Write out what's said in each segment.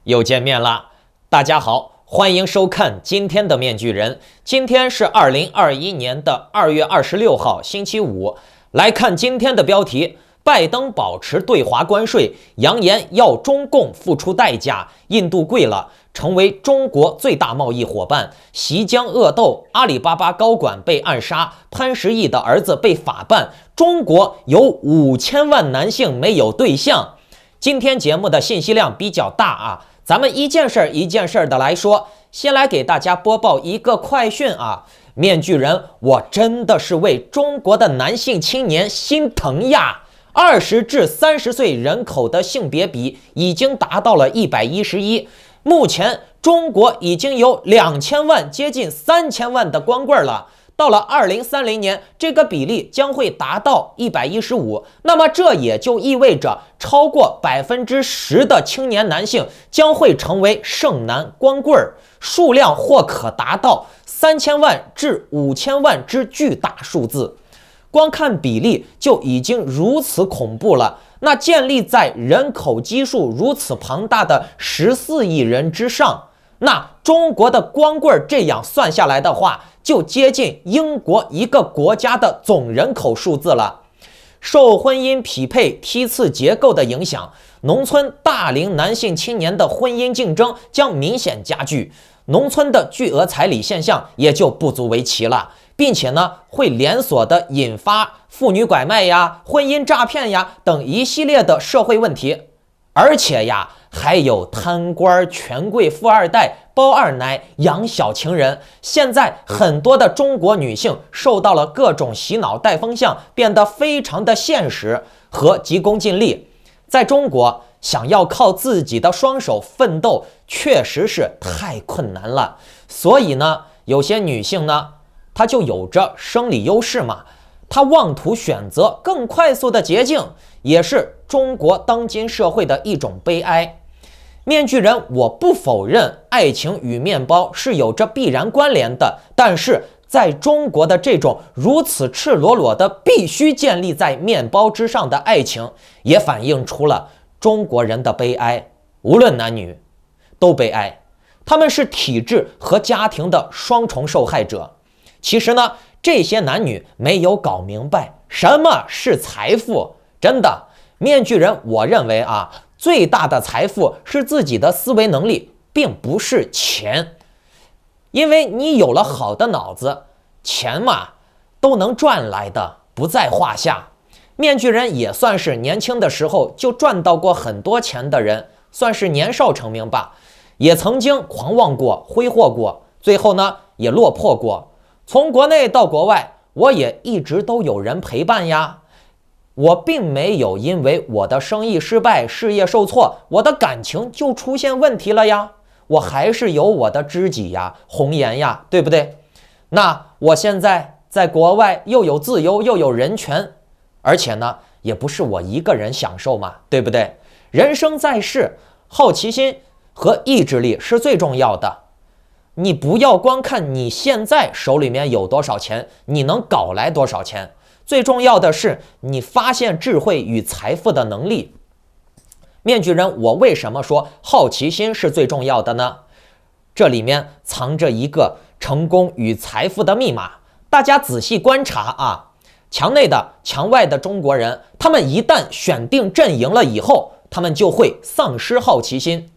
又见面啦！大家好，欢迎收看今天的面具人。今天是2021年的2月26号，星期五。来看今天的标题：拜登保持对华关税，扬言要中共付出代价。印度跪了，成为中国最大贸易伙伴。习江恶斗，阿里巴巴高管被暗杀，潘石屹的儿子被法办。中国有5000万男性没有对象。今天节目的信息量比较大啊，咱们一件事一件事的来说。先来给大家播报一个快讯啊，面具人，我真的是为中国的男性青年心疼呀！20至30岁人口的性别比已经达到了111，目前中国已经有2000万接近3000万的光棍了。到了2030年，这个比例将会达到115，那么这也就意味着超过10%的青年男性将会成为剩男光棍，数量或可达到3000万至5000万之巨大数字。光看比例就已经如此恐怖了，那建立在人口基数如此庞大的14亿人之上，那中国的光棍这样算下来的话，就接近英国一个国家的总人口数字了。受婚姻匹配梯次结构的影响，农村大龄男性青年的婚姻竞争将明显加剧，农村的巨额彩礼现象也就不足为奇了，并且呢，会连锁的引发妇女拐卖呀、婚姻诈骗呀等一系列的社会问题。而且呀，还有贪官、权贵、富二代、包二奶、养小情人。现在很多的中国女性受到了各种洗脑带风向，变得非常的现实和急功近利。在中国，想要靠自己的双手奋斗，确实是太困难了。所以呢，有些女性呢，她就有着生理优势嘛，她妄图选择更快速的捷径，也是中国当今社会的一种悲哀。面具人，我不否认爱情与面包是有着必然关联的，但是在中国的这种如此赤裸裸的必须建立在面包之上的爱情，也反映出了中国人的悲哀。无论男女都悲哀，他们是体制和家庭的双重受害者。其实呢，这些男女没有搞明白什么是财富。真的，面具人，我认为啊，最大的财富是自己的思维能力，并不是钱。因为你有了好的脑子，钱嘛都能赚来的，不在话下。面具人也算是年轻的时候就赚到过很多钱的人，算是年少成名吧。也曾经狂妄过、挥霍过，最后呢也落魄过。从国内到国外，我也一直都有人陪伴呀。我并没有因为我的生意失败、事业受挫，我的感情就出现问题了呀。我还是有我的知己呀、红颜呀，对不对？那我现在在国外又有自由又有人权，而且呢，也不是我一个人享受嘛，对不对？人生在世，好奇心和意志力是最重要的。你不要光看你现在手里面有多少钱，你能搞来多少钱。最重要的是你发现智慧与财富的能力。面具人，我为什么说好奇心是最重要的呢？这里面藏着一个成功与财富的密码。大家仔细观察啊，墙内的、墙外的中国人，他们一旦选定阵营了以后，他们就会丧失好奇心。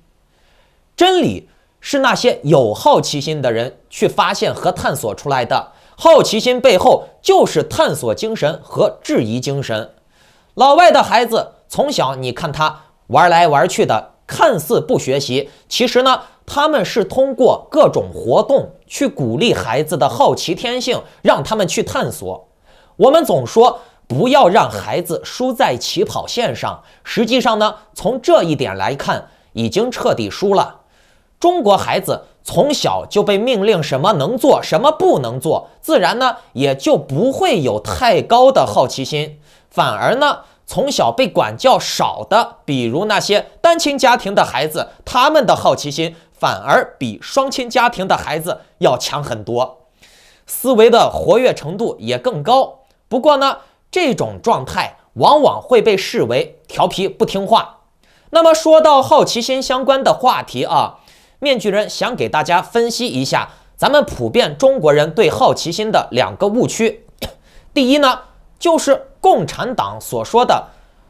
真理是那些有好奇心的人去发现和探索出来的。好奇心背后就是探索精神和质疑精神。老外的孩子从小你看他玩来玩去的，看似不学习，其实呢，他们是通过各种活动去鼓励孩子的好奇天性，让他们去探索。我们总说不要让孩子输在起跑线上，实际上呢，从这一点来看，已经彻底输了。中国孩子从小就被命令什么能做，什么不能做，自然呢也就不会有太高的好奇心。反而呢，从小被管教少的，比如那些单亲家庭的孩子，他们的好奇心反而比双亲家庭的孩子要强很多，思维的活跃程度也更高。不过呢，这种状态往往会被视为调皮不听话。那么说到好奇心相关的话题啊，面具人想给大家分析一下咱们普遍中国人对好奇心的2个误区。第一呢，就是共产党所说的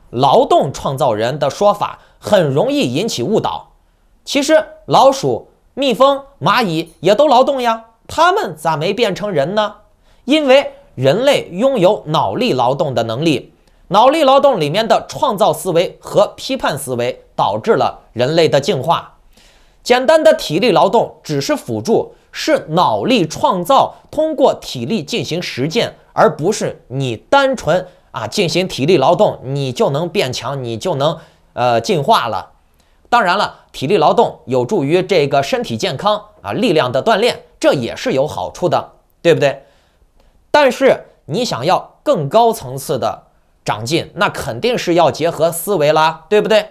劳动创造人的说法很容易引起误导。其实老鼠、蜜蜂、蚂蚁也都劳动呀，它们咋没变成人呢？因为人类拥有脑力劳动的能力，脑力劳动里面的创造思维和批判思维导致了人类的进化。简单的体力劳动只是辅助，是脑力创造通过体力进行实践，而不是你单纯进行体力劳动你就能变强，你就能进化了。当然了，体力劳动有助于这个身体健康力量的锻炼，这也是有好处的，对不对？但是你想要更高层次的长进，那肯定是要结合思维啦，对不对？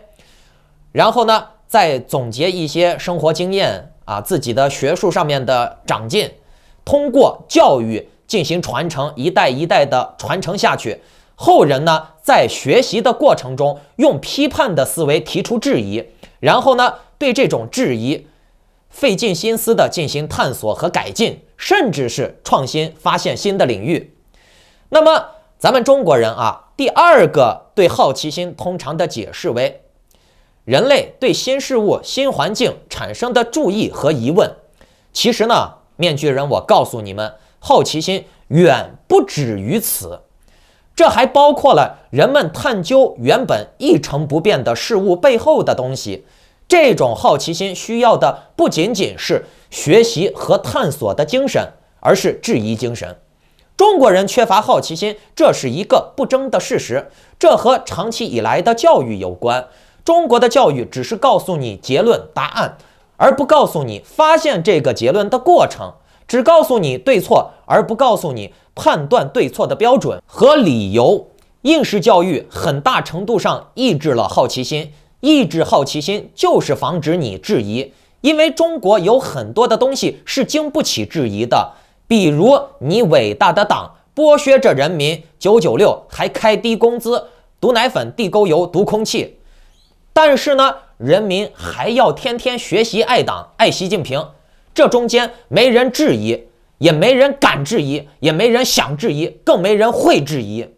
然后呢，再总结一些生活经验自己的学术上面的长进，通过教育进行传承，一代一代的传承下去。后人呢，在学习的过程中用批判的思维提出质疑，然后呢，对这种质疑费尽心思的进行探索和改进，甚至是创新，发现新的领域。那么咱们中国人第二个对好奇心通常的解释为人类对新事物、新环境产生的注意和疑问。其实呢，面具人，我告诉你们，好奇心远不止于此，这还包括了人们探究原本一成不变的事物背后的东西。这种好奇心需要的不仅仅是学习和探索的精神，而是质疑精神。中国人缺乏好奇心，这是一个不争的事实，这和长期以来的教育有关。中国的教育只是告诉你结论答案，而不告诉你发现这个结论的过程，只告诉你对错，而不告诉你判断对错的标准和理由。应试教育很大程度上抑制了好奇心，抑制好奇心就是防止你质疑，因为中国有很多的东西是经不起质疑的，比如你伟大的党剥削着人民，996还开低工资，毒奶粉、地沟油、毒空气。但是呢，人民还要天天学习爱党、爱习近平，这中间没人质疑，也没人敢质疑，也没人想质疑，更没人会质疑。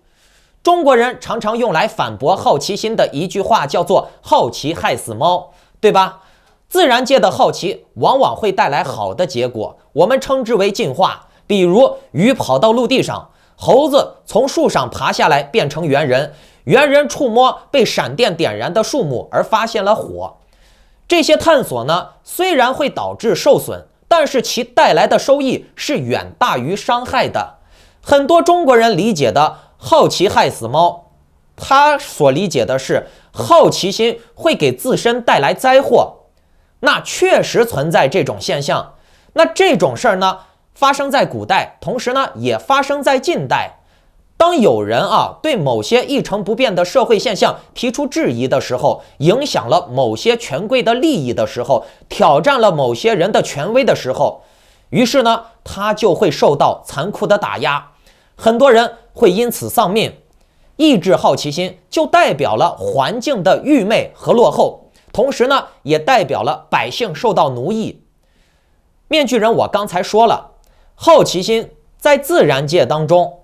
中国人常常用来反驳好奇心的一句话叫做“好奇害死猫”，对吧？自然界的好奇往往会带来好的结果，我们称之为进化。比如鱼跑到陆地上，猴子从树上爬下来变成猿人，猿人触摸被闪电点燃的树木而发现了火。这些探索呢，虽然会导致受损，但是其带来的收益是远大于伤害的。很多中国人理解的好奇害死猫，他所理解的是好奇心会给自身带来灾祸。那确实存在这种现象，那这种事儿呢，发生在古代，同时呢也发生在近代。当有人对某些一成不变的社会现象提出质疑的时候，影响了某些权贵的利益的时候，挑战了某些人的权威的时候，于是呢他就会受到残酷的打压，很多人会因此丧命。抑制好奇心就代表了环境的愚昧和落后，同时呢也代表了百姓受到奴役。面具人，我刚才说了，好奇心在自然界当中，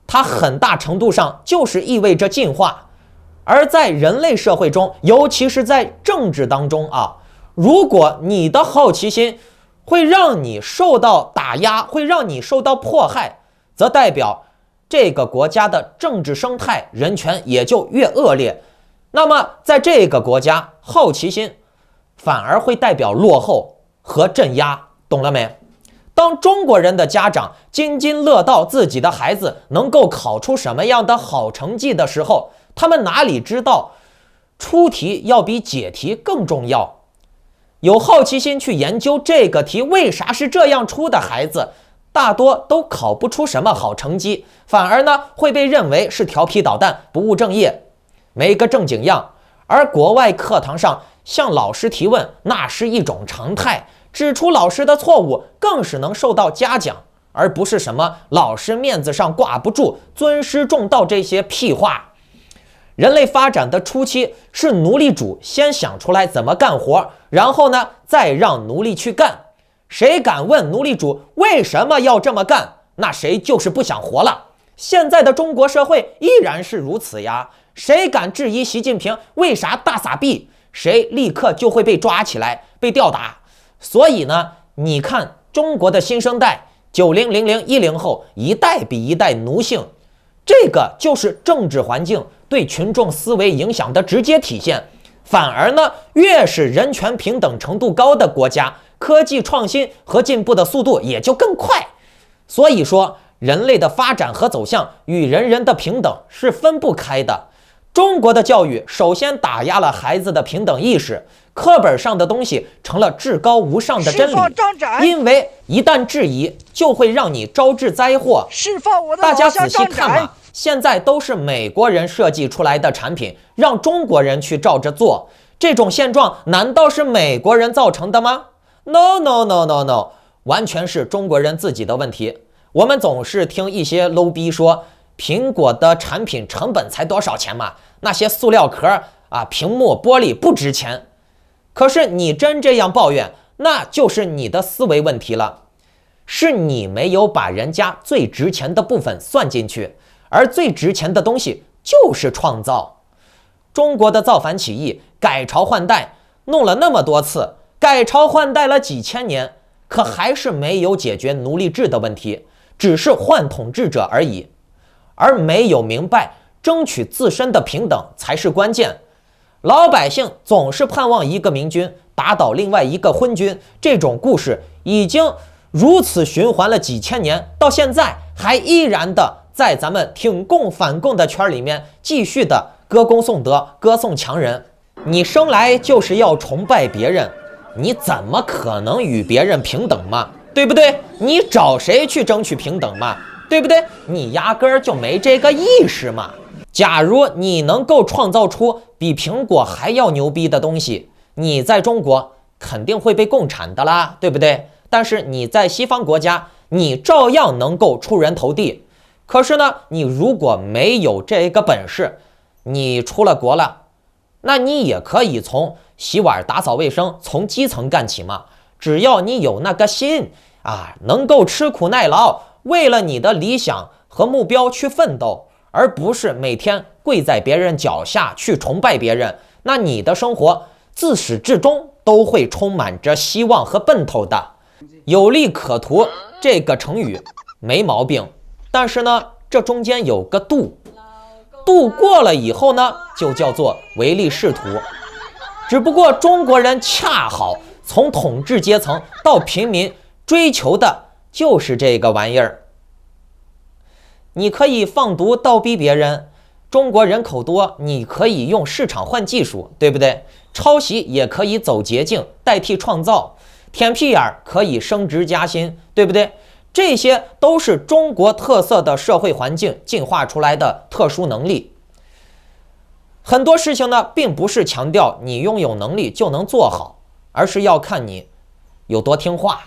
它很大程度上就是意味着进化。而在人类社会中，尤其是在政治当中如果你的好奇心会让你受到打压，会让你受到迫害，则代表这个国家的政治生态、人权也就越恶劣。那么在这个国家，好奇心反而会代表落后和镇压，懂了没？当中国人的家长津津乐道自己的孩子能够考出什么样的好成绩的时候，他们哪里知道出题要比解题更重要。有好奇心去研究这个题为啥是这样出的孩子，大多都考不出什么好成绩，反而呢会被认为是调皮捣蛋、不务正业，没个正经样。而国外课堂上向老师提问，那是一种常态，指出老师的错误更是能受到嘉奖，而不是什么老师面子上挂不住、尊师重道这些屁话。人类发展的初期是奴隶主先想出来怎么干活，然后呢，再让奴隶去干。谁敢问奴隶主为什么要这么干，那谁就是不想活了。现在的中国社会依然是如此呀。谁敢质疑习近平为啥大撒币，谁立刻就会被抓起来，被吊打。所以呢，你看中国的新生代90、00、10后，一代比一代奴性，这个就是政治环境对群众思维影响的直接体现。反而呢，越是人权平等程度高的国家，科技创新和进步的速度也就更快。所以说，人类的发展和走向与人人的平等是分不开的。中国的教育首先打压了孩子的平等意识，课本上的东西成了至高无上的真理，因为一旦质疑，就会让你招致灾祸。大家仔细看嘛，现在都是美国人设计出来的产品，让中国人去照着做，这种现状难道是美国人造成的吗？ No， 完全是中国人自己的问题。我们总是听一些 low 逼说苹果的产品成本才多少钱嘛，那些塑料壳啊、屏幕、玻璃不值钱。可是你真这样抱怨，那就是你的思维问题了，是你没有把人家最值钱的部分算进去，而最值钱的东西就是创造。中国的造反起义改朝换代弄了那么多次，改朝换代了几千年，可还是没有解决奴隶制的问题，只是换统治者而已，而没有明白争取自身的平等才是关键。老百姓总是盼望一个明君打倒另外一个昏君，这种故事已经如此循环了几千年，到现在还依然的在咱们挺共反共的圈里面继续的歌功颂德，歌颂强人。你生来就是要崇拜别人，你怎么可能与别人平等嘛？对不对？你找谁去争取平等嘛？对不对？你压根儿就没这个意识嘛。假如你能够创造出比苹果还要牛逼的东西，你在中国肯定会被共产的啦，对不对？但是你在西方国家，你照样能够出人头地。可是呢，你如果没有这个本事，你出了国了，那你也可以从洗碗、打扫卫生，从基层干起嘛。只要你有那个心啊，能够吃苦耐劳，为了你的理想和目标去奋斗，而不是每天跪在别人脚下去崇拜别人，那你的生活自始至终都会充满着希望和奔头的。有利可图这个成语没毛病，但是呢，这中间有个度，度过了以后呢，就叫做唯利是图。只不过中国人恰好从统治阶层到平民追求的就是这个玩意儿。你可以放毒倒逼别人，中国人口多，你可以用市场换技术，对不对？抄袭也可以走捷径代替创造，舔屁眼可以升职加薪，对不对？这些都是中国特色的社会环境进化出来的特殊能力。很多事情呢，并不是强调你拥有能力就能做好，而是要看你有多听话。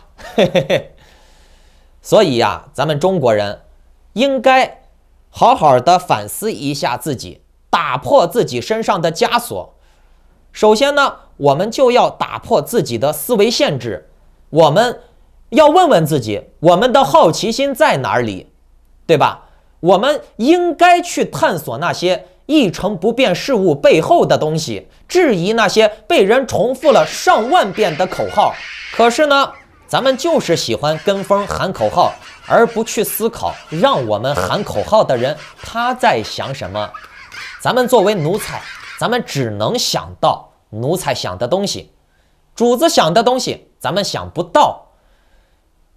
所以呀，咱们中国人应该好好的反思一下自己，打破自己身上的枷锁。首先呢，我们就要打破自己的思维限制，我们要问问自己，我们的好奇心在哪里，对吧？我们应该去探索那些一成不变事物背后的东西，质疑那些被人重复了上万遍的口号。可是呢，咱们就是喜欢跟风喊口号，而不去思考让我们喊口号的人他在想什么。咱们作为奴才，咱们只能想到奴才想的东西，主子想的东西咱们想不到。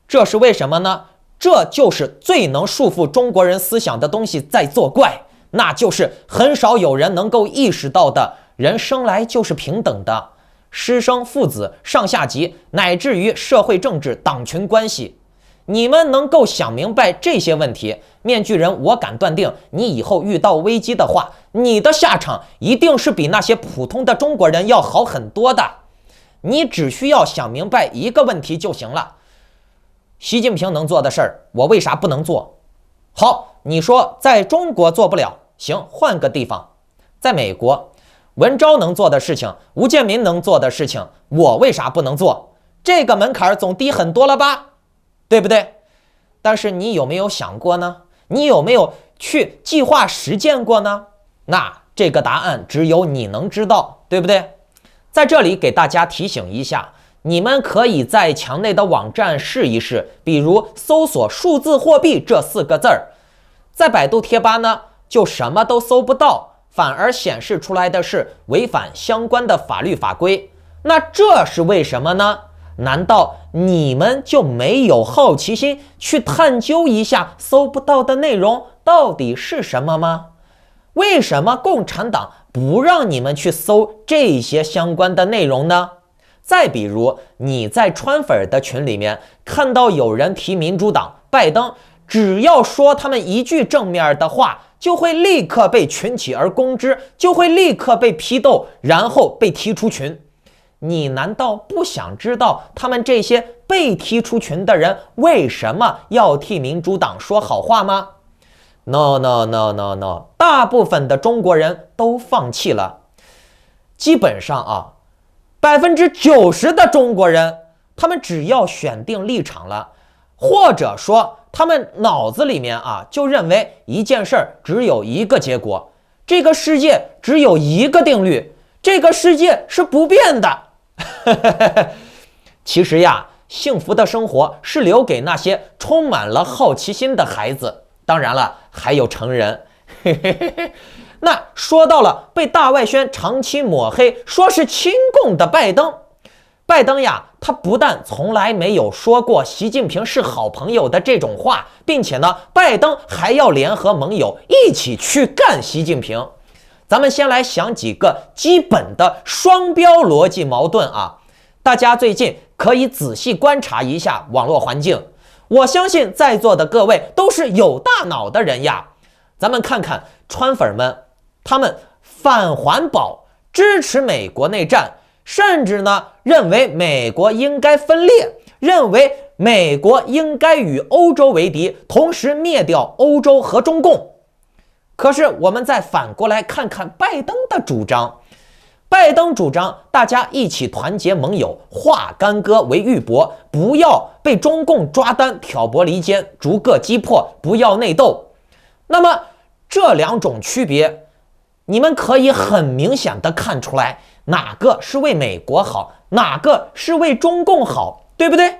这是为什么呢？这就是最能束缚中国人思想的东西在作怪，那就是很少有人能够意识到的，人生来就是平等的，师生父子上下级，乃至于社会政治党群关系。你们能够想明白这些问题，面具人，我敢断定，你以后遇到危机的话，你的下场一定是比那些普通的中国人要好很多的。你只需要想明白一个问题就行了，习近平能做的事儿，我为啥不能做？好，你说在中国做不了，行，换个地方。在美国，文昭能做的事情，吴建民能做的事情，我为啥不能做？这个门槛总低很多了吧，对不对？但是你有没有想过呢？你有没有去计划实践过呢？那这个答案只有你能知道，对不对？在这里给大家提醒一下，你们可以在墙内的网站试一试，比如搜索数字货币这4个字儿，在百度贴吧呢就什么都搜不到，反而显示出来的是违反相关的法律法规。那这是为什么呢？难道你们就没有好奇心去探究一下搜不到的内容到底是什么吗？为什么共产党不让你们去搜这些相关的内容呢？再比如，你在川粉的群里面看到有人提民主党、拜登，只要说他们一句正面的话，就会立刻被群起而攻之，就会立刻被批斗，然后被踢出群。你难道不想知道他们这些被踢出群的人为什么要替民主党说好话吗？ No No No No No， 大部分的中国人都放弃了。基本上啊，90%的中国人，他们只要选定立场了，或者说他们脑子里面啊就认为一件事儿只有一个结果，这个世界只有一个定律，这个世界是不变的。其实呀，幸福的生活是留给那些充满了好奇心的孩子，当然了，还有成人。那说到了被大外宣长期抹黑，说是亲共的拜登呀，他不但从来没有说过习近平是好朋友的这种话，并且呢，拜登还要联合盟友一起去干习近平。咱们先来想几个基本的双标逻辑矛盾啊，大家最近可以仔细观察一下网络环境，我相信在座的各位都是有大脑的人呀。咱们看看川粉们，他们反环保，支持美国内战，甚至呢认为美国应该分裂，认为美国应该与欧洲为敌，同时灭掉欧洲和中共。可是我们再反过来看看拜登的主张，拜登主张大家一起团结盟友，化干戈为玉帛，不要被中共抓单挑拨离间，逐个击破，不要内斗。那么这两种区别，你们可以很明显的看出来，哪个是为美国好，哪个是为中共好，对不对？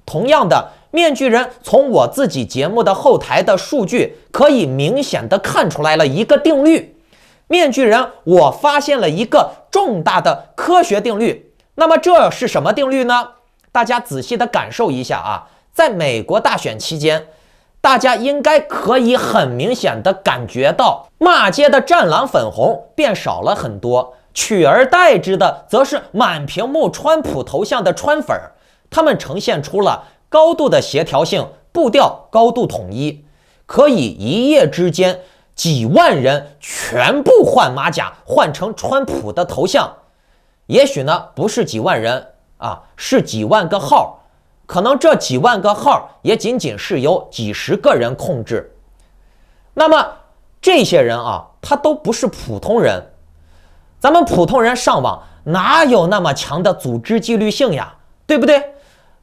同样的，面具人从我自己节目的后台的数据可以明显的看出来了一个定律。面具人，我发现了一个重大的科学定律。那么这是什么定律呢？大家仔细的感受一下啊，在美国大选期间，大家应该可以很明显的感觉到骂街的战狼粉红变少了很多，取而代之的则是满屏幕川普头像的川粉，他们呈现出了高度的协调性，步调高度统一，可以一夜之间几万人全部换马甲，换成川普的头像。也许呢不是几万人啊，是几万个号，可能这几万个号也仅仅是由几十个人控制。那么这些人啊，他都不是普通人。咱们普通人上网哪有那么强的组织纪律性呀，对不对？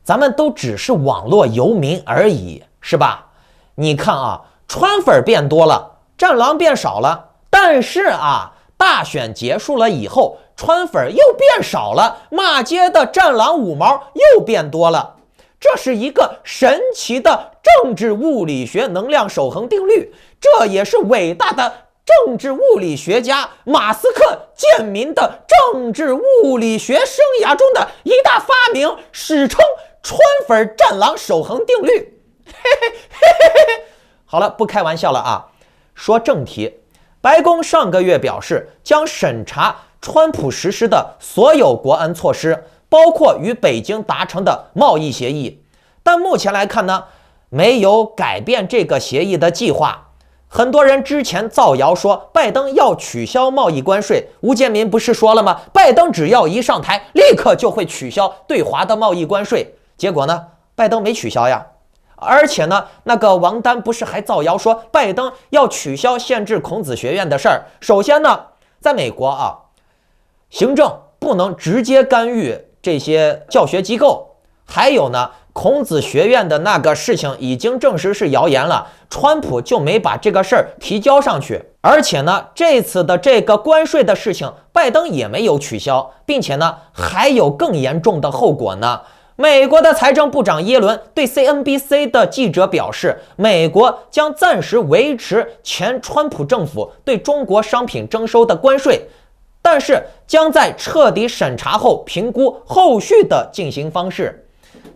咱们都只是网络游民而已，是吧？你看啊，川粉变多了，战狼变少了，但是啊，大选结束了以后，川粉又变少了，骂街的战狼五毛又变多了。这是一个神奇的政治物理学能量守恒定律，这也是伟大的政治物理学家马斯克建民的政治物理学生涯中的一大发明，史称川粉战狼守恒定律。好了，不开玩笑了啊，说正题。白宫上个月表示将审查川普实施的所有国安措施，包括与北京达成的贸易协议，但目前来看呢，没有改变这个协议的计划。很多人之前造谣说拜登要取消贸易关税，吴建民不是说了吗？拜登只要一上台，立刻就会取消对华的贸易关税。结果呢，拜登没取消呀。而且呢，那个王丹不是还造谣说拜登要取消限制孔子学院的事儿。首先呢，在美国啊，行政不能直接干预这些教学机构。还有呢，孔子学院的那个事情已经证实是谣言了，川普就没把这个事儿提交上去。而且呢，这次的这个关税的事情，拜登也没有取消，并且呢，还有更严重的后果呢。美国的财政部长耶伦对 CNBC 的记者表示，美国将暂时维持前川普政府对中国商品征收的关税，但是将在彻底审查后评估后续的进行方式。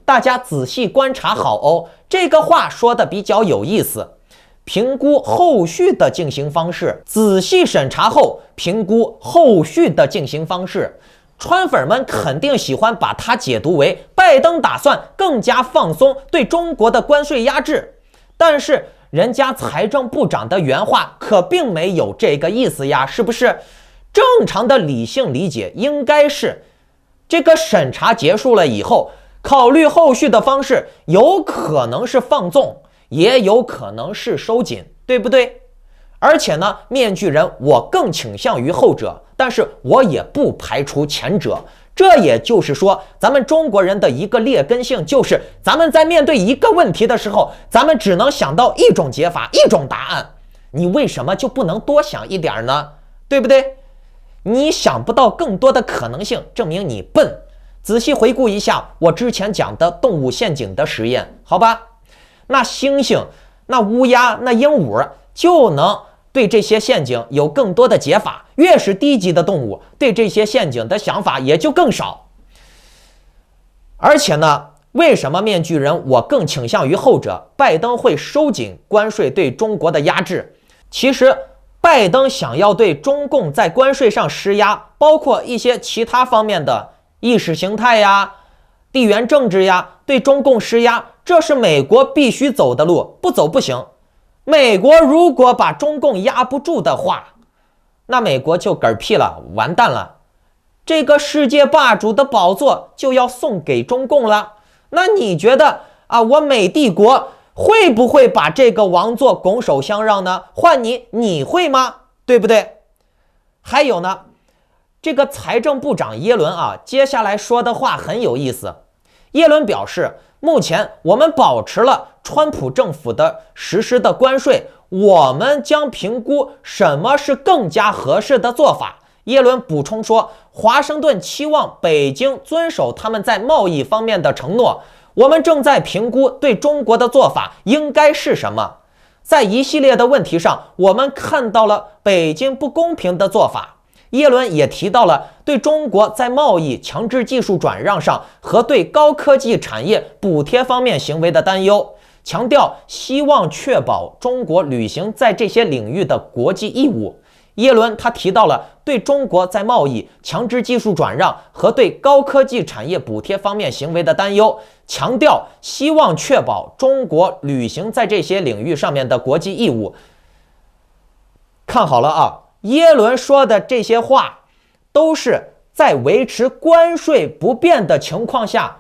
大家仔细观察好哦，这个话说的比较有意思。评估后续的进行方式，仔细审查后评估后续的进行方式。川粉们肯定喜欢把它解读为拜登打算更加放松对中国的关税压制，但是人家财政部长的原话可并没有这个意思呀，是不是？正常的理性理解应该是，这个审查结束了以后，考虑后续的方式，有可能是放纵，也有可能是收紧，对不对？而且呢，面具人我更倾向于后者，但是我也不排除前者。这也就是说，咱们中国人的一个劣根性，就是咱们在面对一个问题的时候，咱们只能想到一种解法，一种答案。你为什么就不能多想一点呢？对不对？你想不到更多的可能性，证明你笨。仔细回顾一下我之前讲的动物陷阱的实验，好吧？那猩猩、那乌鸦、那鹦鹉就能对这些陷阱有更多的解法，越是低级的动物，对这些陷阱的想法也就更少。而且呢，为什么面具人我更倾向于后者？拜登会收紧关税对中国的压制。其实拜登想要对中共在关税上施压，包括一些其他方面的意识形态呀、地缘政治呀，对中共施压，这是美国必须走的路，不走不行。美国如果把中共压不住的话，那美国就嗝屁了，完蛋了，这个世界霸主的宝座就要送给中共了。那你觉得啊，我美帝国会不会把这个王座拱手相让呢？换你，你会吗？对不对？还有呢，这个财政部长耶伦啊，接下来说的话很有意思。耶伦表示，目前我们保持了川普政府的实施的关税，我们将评估什么是更加合适的做法。耶伦补充说，华盛顿期望北京遵守他们在贸易方面的承诺，我们正在评估对中国的做法应该是什么。在一系列的问题上，我们看到了北京不公平的做法。耶伦也提到了对中国在贸易、强制技术转让上和对高科技产业补贴方面行为的担忧，强调希望确保中国履行在这些领域的国际义务。耶伦他提到了对中国在贸易、强制技术转让和对高科技产业补贴方面行为的担忧，强调希望确保中国履行在这些领域上面的国际义务。看好了啊，耶伦说的这些话都是在维持关税不变的情况下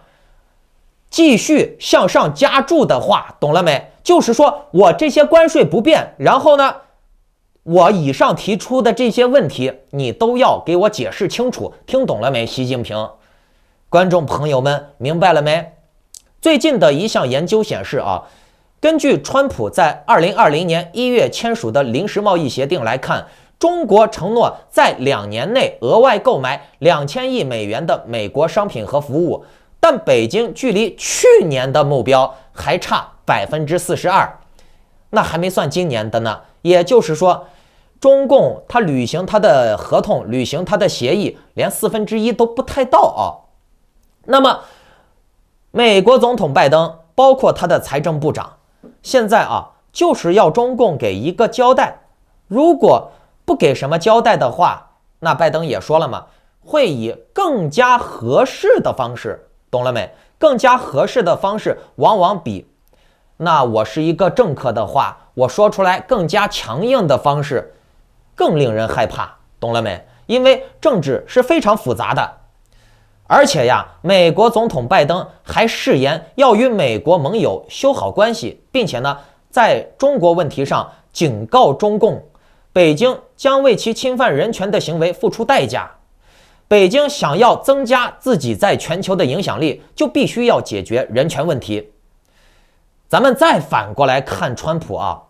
继续向上加注的话，懂了没？就是说我这些关税不变，然后呢，我以上提出的这些问题你都要给我解释清楚，听懂了没？习近平，观众朋友们明白了没？最近的一项研究显示啊，根据川普在2020年1月签署的临时贸易协定来看，中国承诺在2年内额外购买2000亿美元的美国商品和服务，但北京距离去年的目标还差42%，那还没算今年的呢。也就是说，中共他履行他的合同，履行他的协议，连1/4都不太到啊。那么，美国总统拜登，包括他的财政部长，现在啊，就是要中共给一个交代。如果不给什么交代的话，那拜登也说了嘛，会以更加合适的方式，懂了没？更加合适的方式往往比那我是一个政客的话，我说出来更加强硬的方式更令人害怕，懂了没？因为政治是非常复杂的。而且呀，美国总统拜登还誓言要与美国盟友修好关系，并且呢，在中国问题上警告中共，北京将为其侵犯人权的行为付出代价。北京想要增加自己在全球的影响力，就必须要解决人权问题。咱们再反过来看川普啊，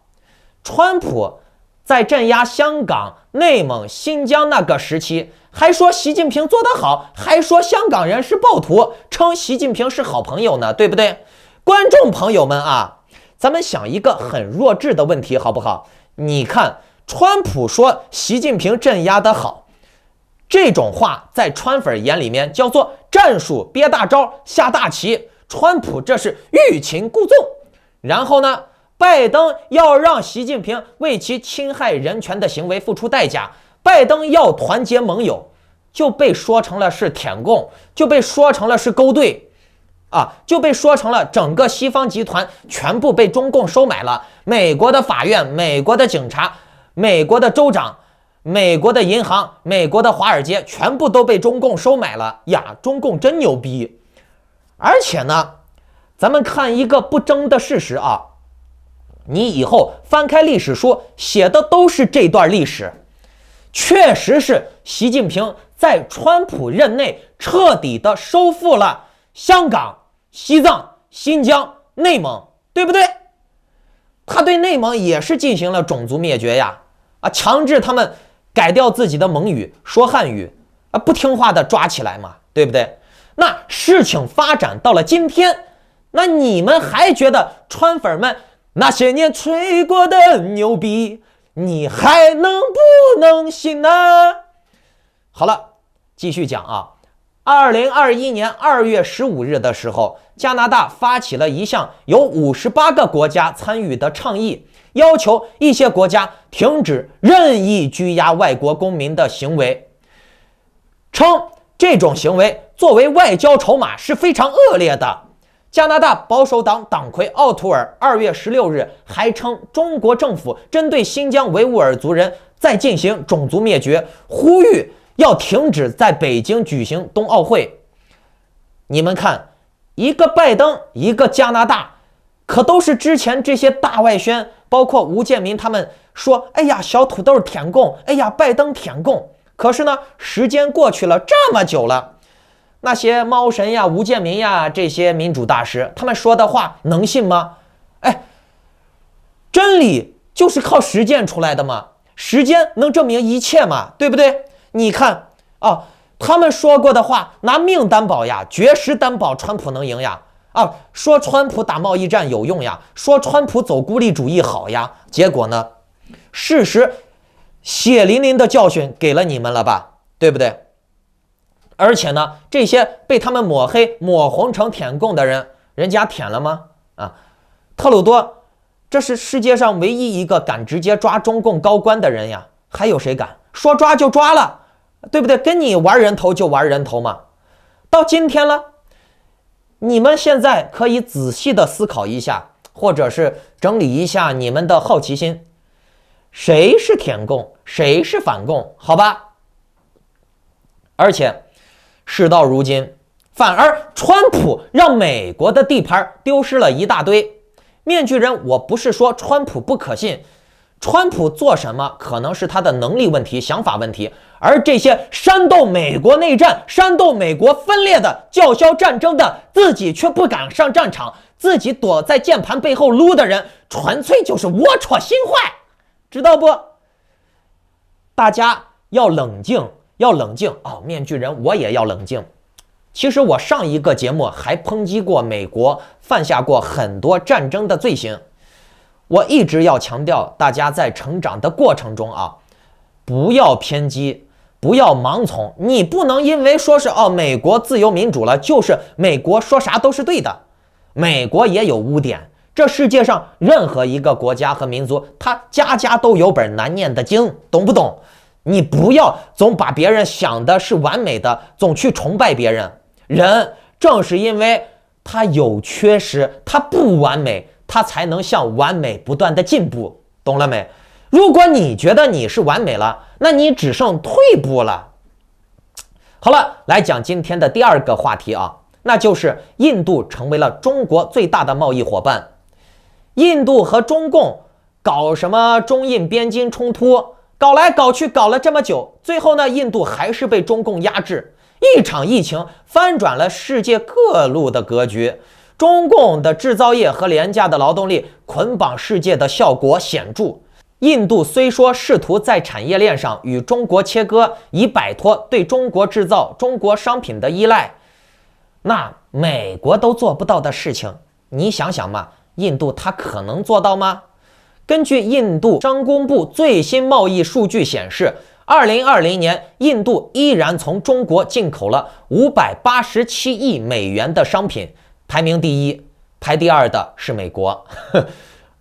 川普在镇压香港、内蒙、新疆那个时期，还说习近平做得好，还说香港人是暴徒，称习近平是好朋友呢，对不对？观众朋友们啊，咱们想一个很弱智的问题好不好？你看川普说习近平镇压得好，这种话在川粉眼里面叫做战术憋大招下大棋，川普这是欲擒故纵。然后呢，拜登要让习近平为其侵害人权的行为付出代价，拜登要团结盟友，就被说成了是舔共，就被说成了是勾兑啊，就被说成了整个西方集团全部被中共收买了，美国的法院、美国的警察、美国的州长、美国的银行、美国的华尔街全部都被中共收买了呀，中共真牛逼。而且呢，咱们看一个不争的事实啊，你以后翻开历史书写的都是这段历史，确实是习近平在川普任内彻底的收复了香港、西藏、新疆、内蒙，对不对？他对内蒙也是进行了种族灭绝呀，强制他们改掉自己的蒙语，说汉语，不听话的抓起来嘛，对不对？那事情发展到了今天，那你们还觉得川粉们那些年吹过的牛逼，你还能不能信呢？好了，继续讲啊。2021年2月15日的时候，加拿大发起了一项由58个国家参与的倡议，要求一些国家停止任意拘押外国公民的行为，称这种行为作为外交筹码是非常恶劣的。加拿大保守党党魁奥图尔2月16日还称中国政府针对新疆维吾尔族人在进行种族灭绝，呼吁要停止在北京举行冬奥会。你们看，一个拜登，一个加拿大，可都是之前这些大外宣，包括吴建民他们说，哎呀，小土豆舔共，哎呀，拜登舔共。可是呢，时间过去了这么久了，那些猫神呀、吴建民呀，这些民主大师，他们说的话能信吗？哎，真理就是靠实践出来的嘛，时间能证明一切嘛，对不对？你看啊，他们说过的话，拿命担保呀，绝食担保川普能赢呀，说川普打贸易战有用呀，说川普走孤立主义好呀，结果呢，事实血淋淋的教训给了你们了吧，对不对？而且呢，这些被他们抹黑抹红成舔共的人，人家舔了吗？特鲁多这是世界上唯一一个敢直接抓中共高官的人呀，还有谁敢说抓就抓了，对不对？跟你玩人头就玩人头嘛。到今天了，你们现在可以仔细的思考一下，或者是整理一下你们的好奇心，谁是舔共，谁是反共，好吧？而且事到如今，反而川普让美国的地盘丢失了一大堆。面具人，我不是说川普不可信，川普做什么可能是他的能力问题、想法问题，而这些煽动美国内战、煽动美国分裂的、叫嚣战争的，自己却不敢上战场，自己躲在键盘背后撸的人，纯粹就是龌龊心坏，知道不？大家要冷静，要冷静哦！面具人，我也要冷静。其实我上一个节目还抨击过美国犯下过很多战争的罪行。我一直要强调，大家在成长的过程中不要偏激，不要盲从。你不能因为说是美国自由民主了，就是美国说啥都是对的。美国也有污点，这世界上任何一个国家和民族，他家家都有本难念的经，懂不懂？你不要总把别人想的是完美的，总去崇拜别人。人正是因为他有缺失，他不完美，他才能向完美不断的进步，懂了没？如果你觉得你是完美了，那你只剩退步了。好了，来讲今天的第二个话题那就是印度成为了中国最大的贸易伙伴。印度和中共搞什么中印边境冲突，搞来搞去搞了这么久，最后呢，印度还是被中共压制。一场疫情翻转了世界各路的格局，中共的制造业和廉价的劳动力捆绑世界的效果显著。印度虽说试图在产业链上与中国切割，以摆脱对中国制造、中国商品的依赖，那美国都做不到的事情，你想想嘛，印度它可能做到吗？根据印度商工部最新贸易数据显示，2020年印度依然从中国进口了587亿美元的商品，排名第一，排第二的是美国。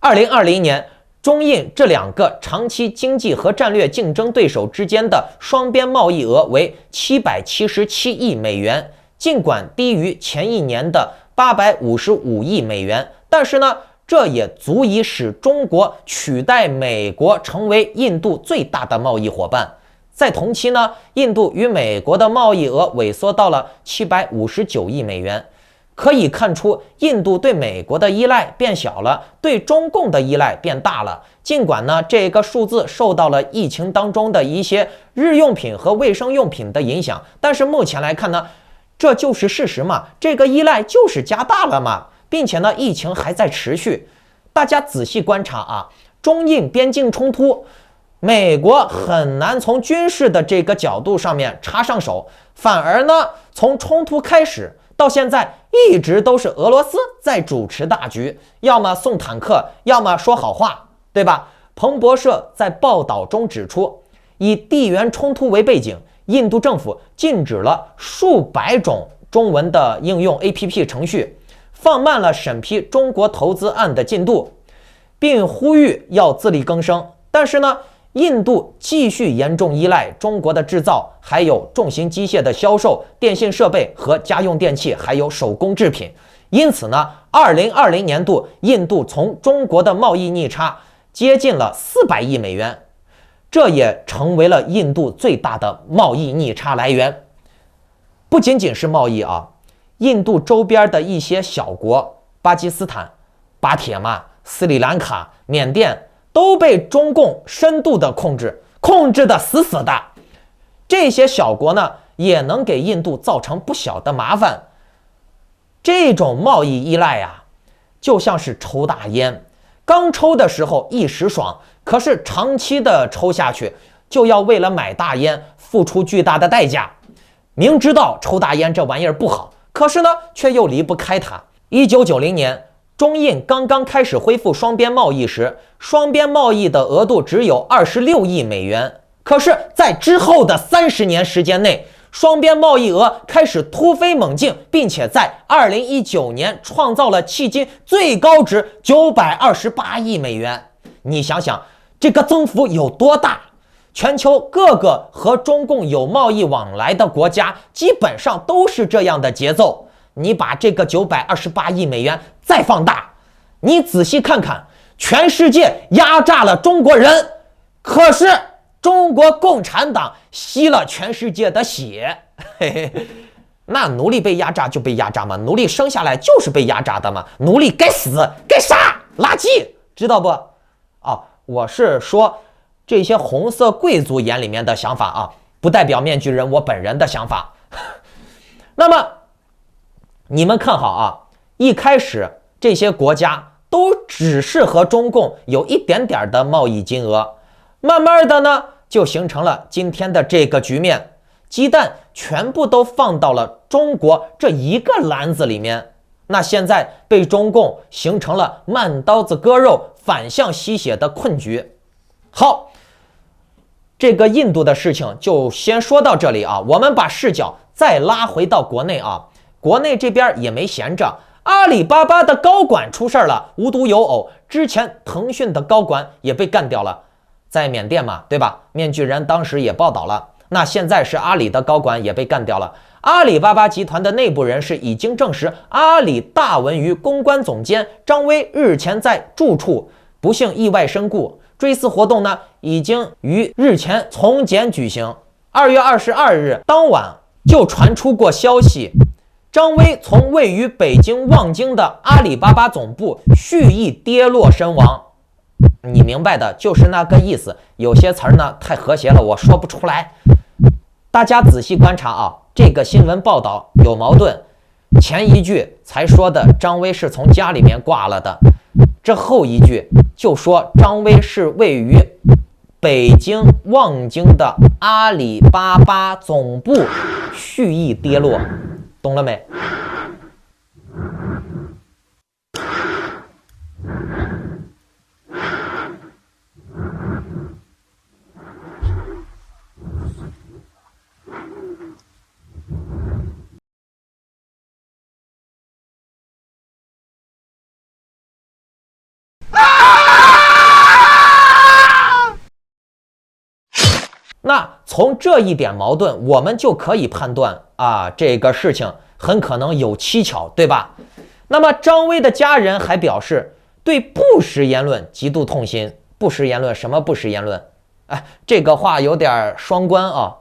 2020年，中印这两个长期经济和战略竞争对手之间的双边贸易额为777亿美元，尽管低于前一年的855亿美元，但是呢，这也足以使中国取代美国成为印度最大的贸易伙伴。在同期呢，印度与美国的贸易额萎缩到了759亿美元。可以看出，印度对美国的依赖变小了，对中共的依赖变大了。尽管呢，这个数字受到了疫情当中的一些日用品和卫生用品的影响，但是目前来看呢，这就是事实嘛，这个依赖就是加大了嘛。并且呢，疫情还在持续。大家仔细观察啊，中印边境冲突，美国很难从军事的这个角度上面插上手，反而呢，从冲突开始到现在，一直都是俄罗斯在主持大局，要么送坦克，要么说好话，对吧？彭博社在报道中指出，以地缘冲突为背景，印度政府禁止了数百种中文的应用 APP 程序，放慢了审批中国投资案的进度，并呼吁要自力更生。但是呢，印度继续严重依赖中国的制造，还有重型机械的销售、电信设备和家用电器，还有手工制品。因此呢，2020年度印度从中国的贸易逆差接近了400亿美元，这也成为了印度最大的贸易逆差来源。不仅仅是贸易啊，印度周边的一些小国，巴基斯坦、巴铁嘛、斯里兰卡、缅甸都被中共深度的控制的死死的。这些小国呢，也能给印度造成不小的麻烦。这种贸易依赖啊，就像是抽大烟，刚抽的时候一时爽，可是长期的抽下去，就要为了买大烟付出巨大的代价。明知道抽大烟这玩意儿不好，可是呢，却又离不开它。1990年，中印刚刚开始恢复双边贸易时，双边贸易的额度只有26亿美元。可是，在之后的30年时间内，双边贸易额开始突飞猛进，并且在2019年创造了迄今最高值928亿美元。你想想，这个增幅有多大？全球各个和中共有贸易往来的国家基本上都是这样的节奏。你把这个928亿美元再放大，你仔细看看，全世界压榨了中国人，可是中国共产党吸了全世界的血。嘿嘿，那奴隶被压榨就被压榨嘛，奴隶生下来就是被压榨的嘛，奴隶该死该杀，垃圾，知道不？哦，我是说这些红色贵族眼里面的想法啊，不代表面具人我本人的想法。那么你们看好啊，一开始这些国家都只是和中共有一点点的贸易金额，慢慢的呢，就形成了今天的这个局面，鸡蛋全部都放到了中国这一个篮子里面。那现在被中共形成了慢刀子割肉、反向吸血的困局。好，这个印度的事情就先说到这里啊，我们把视角再拉回到国内啊。国内这边也没闲着，阿里巴巴的高管出事了，无独有偶，之前腾讯的高管也被干掉了，在缅甸嘛，对吧？面具人当时也报道了。那现在是阿里的高管也被干掉了。阿里巴巴集团的内部人士已经证实，阿里大文娱公关总监张威日前在住处不幸意外身故，追思活动呢已经于日前从简举行。2月22日当晚就传出过消息，张威从位于北京望京的阿里巴巴总部蓄意跌落身亡。你明白的就是那个意思。有些词儿呢太和谐了，我说不出来。大家仔细观察啊，这个新闻报道有矛盾。前一句才说的张威是从家里面挂了的，这后一句就说张威是位于北京望京的阿里巴巴总部蓄意跌落，懂了没？那从这一点矛盾，我们就可以判断啊，这个事情很可能有蹊跷，对吧？那么张威的家人还表示对不实言论极度痛心。不实言论，什么不实言论？哎，这个话有点双关啊。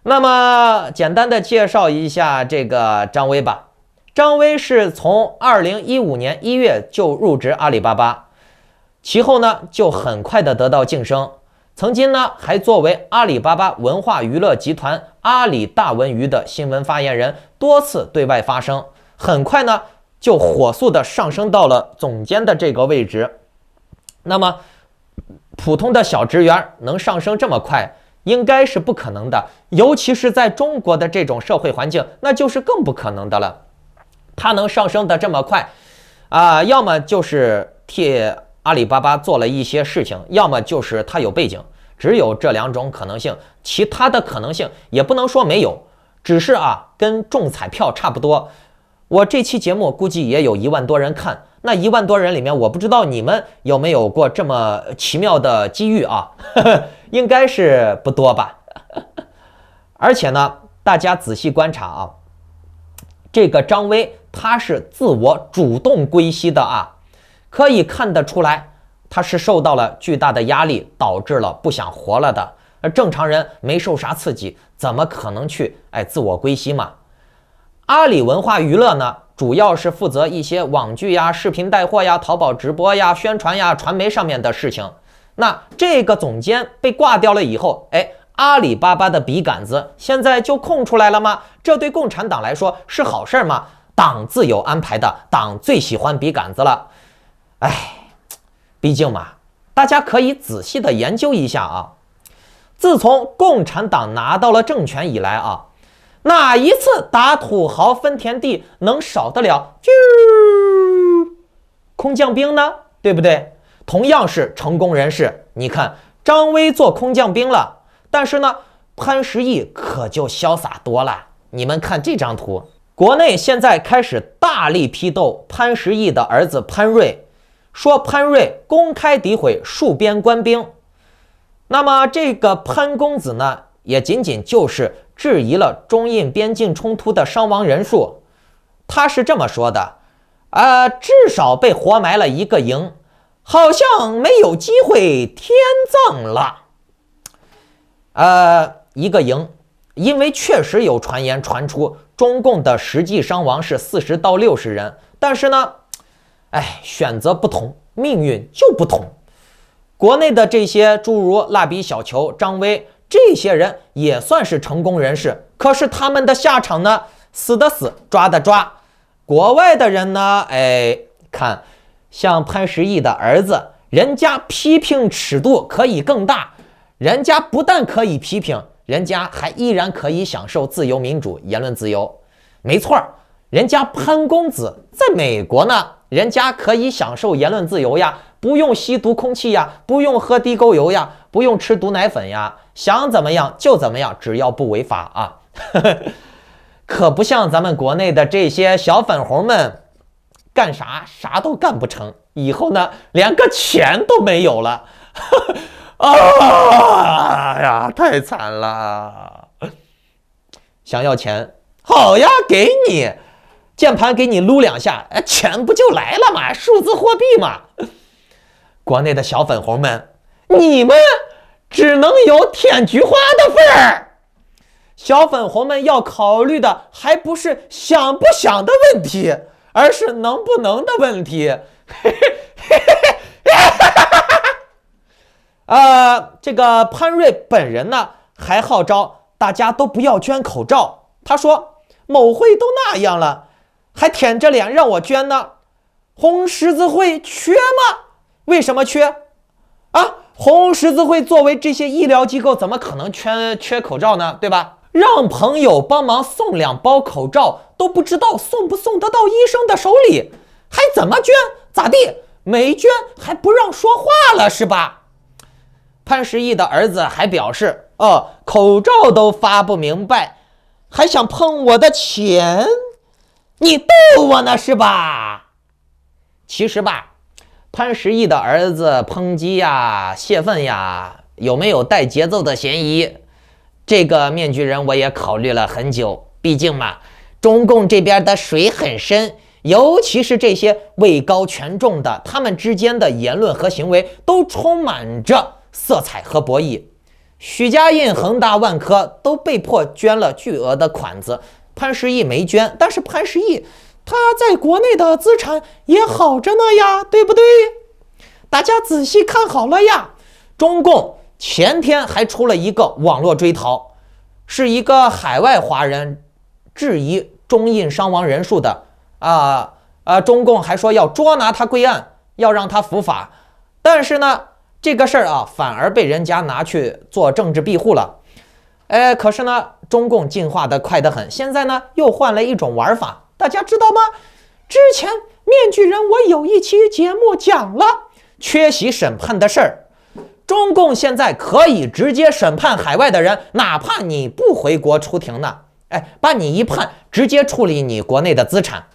那么简单的介绍一下这个张威吧。张威是从2015年1月就入职阿里巴巴，其后呢就很快的得到晋升。曾经呢，还作为阿里巴巴文化娱乐集团阿里大文娱的新闻发言人，多次对外发声。很快呢，就火速的上升到了总监的这个位置。那么，普通的小职员能上升这么快，应该是不可能的。尤其是在中国的这种社会环境，那就是更不可能的了。他能上升的这么快，要么就是替阿里巴巴做了一些事情，要么就是他有背景，只有这两种可能性，其他的可能性也不能说没有，只是跟中彩票差不多。我这期节目估计也有1万多人看，那1万多人里面，我不知道你们有没有过这么奇妙的机遇啊？应该是不多吧。而且呢，大家仔细观察啊，这个张威他是自我主动归西的可以看得出来，他是受到了巨大的压力，导致了不想活了的。而正常人没受啥刺激，怎么可能去自我归西嘛？阿里文化娱乐呢，主要是负责一些网剧呀、视频带货呀、淘宝直播呀、宣传呀、传媒上面的事情。那这个总监被挂掉了以后，阿里巴巴的笔杆子现在就空出来了吗？这对共产党来说是好事吗？党自有安排的，党最喜欢笔杆子了。毕竟嘛，大家可以仔细的研究一下自从共产党拿到了政权以来哪一次打土豪分田地能少得了空降兵呢？对不对？同样是成功人士，你看张威做空降兵了，但是呢，潘石屹可就潇洒多了。你们看这张图，国内现在开始大力批斗潘石屹的儿子潘瑞，说潘瑞公开诋毁戍边官兵。那么这个潘公子呢，也仅仅就是质疑了中印边境冲突的伤亡人数。他是这么说的，至少被活埋了1个营，好像没有机会天葬了。1个营，因为确实有传言传出中共的实际伤亡是40到60人，但是呢，选择不同，命运就不同。国内的这些诸如蜡笔小球、张威这些人也算是成功人士，可是他们的下场呢，死的死，抓的抓。国外的人呢，看像潘石屹的儿子，人家批评尺度可以更大，人家不但可以批评，人家还依然可以享受自由民主、言论自由。没错，人家潘公子在美国呢，人家可以享受言论自由呀，不用吸毒空气呀，不用喝地沟油呀，不用吃毒奶粉呀，想怎么样就怎么样，只要不违法可不像咱们国内的这些小粉红们，干啥啥都干不成，以后呢连个钱都没有了。太惨了！想要钱，好呀，给你键盘给你撸2下，钱不就来了吗？数字货币嘛。国内的小粉红们，你们只能有舔菊花的份儿。小粉红们要考虑的还不是想不想的问题，而是能不能的问题。这个潘瑞本人呢，还号召大家都不要捐口罩。他说：“某会都那样了，还舔着脸让我捐呢。红十字会缺吗？为什么缺？啊，红十字会作为这些医疗机构，怎么可能缺口罩呢？对吧？让朋友帮忙送2包口罩，都不知道送不送得到医生的手里，还怎么捐？咋地？没捐还不让说话了是吧？”潘石屹的儿子还表示：“口罩都发不明白，还想碰我的钱？你逗我呢是吧？”其实吧，潘石屹的儿子抨击呀、泄愤呀，有没有带节奏的嫌疑？这个面具人我也考虑了很久，毕竟嘛，中共这边的水很深，尤其是这些位高权重的，他们之间的言论和行为都充满着色彩和博弈。许家印、恒大、万科都被迫捐了巨额的款子，潘石屹没捐，但是潘石屹他在国内的资产也好着呢呀，对不对？大家仔细看好了呀，中共前天还出了一个网络追逃，是一个海外华人质疑中印伤亡人数的中共还说要捉拿他归案，要让他伏法，但是呢，这个事儿反而被人家拿去做政治庇护了。可是呢，中共进化的快得很，现在呢又换了一种玩法，大家知道吗？之前面具人我有一期节目讲了缺席审判的事儿，中共现在可以直接审判海外的人，哪怕你不回国出庭呢，把你一判，直接处理你国内的资产。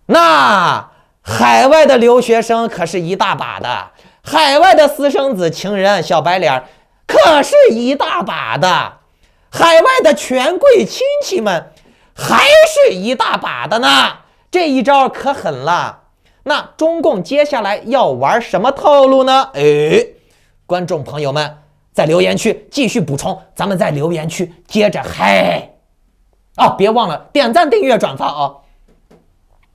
那海外的留学生可是一大把的，海外的私生子、情人、小白脸可是一大把的，海外的权贵亲戚们还是一大把的呢。这一招可狠了。那中共接下来要玩什么套路呢？观众朋友们在留言区继续补充，咱们在留言区接着嗨别忘了点赞、订阅、转发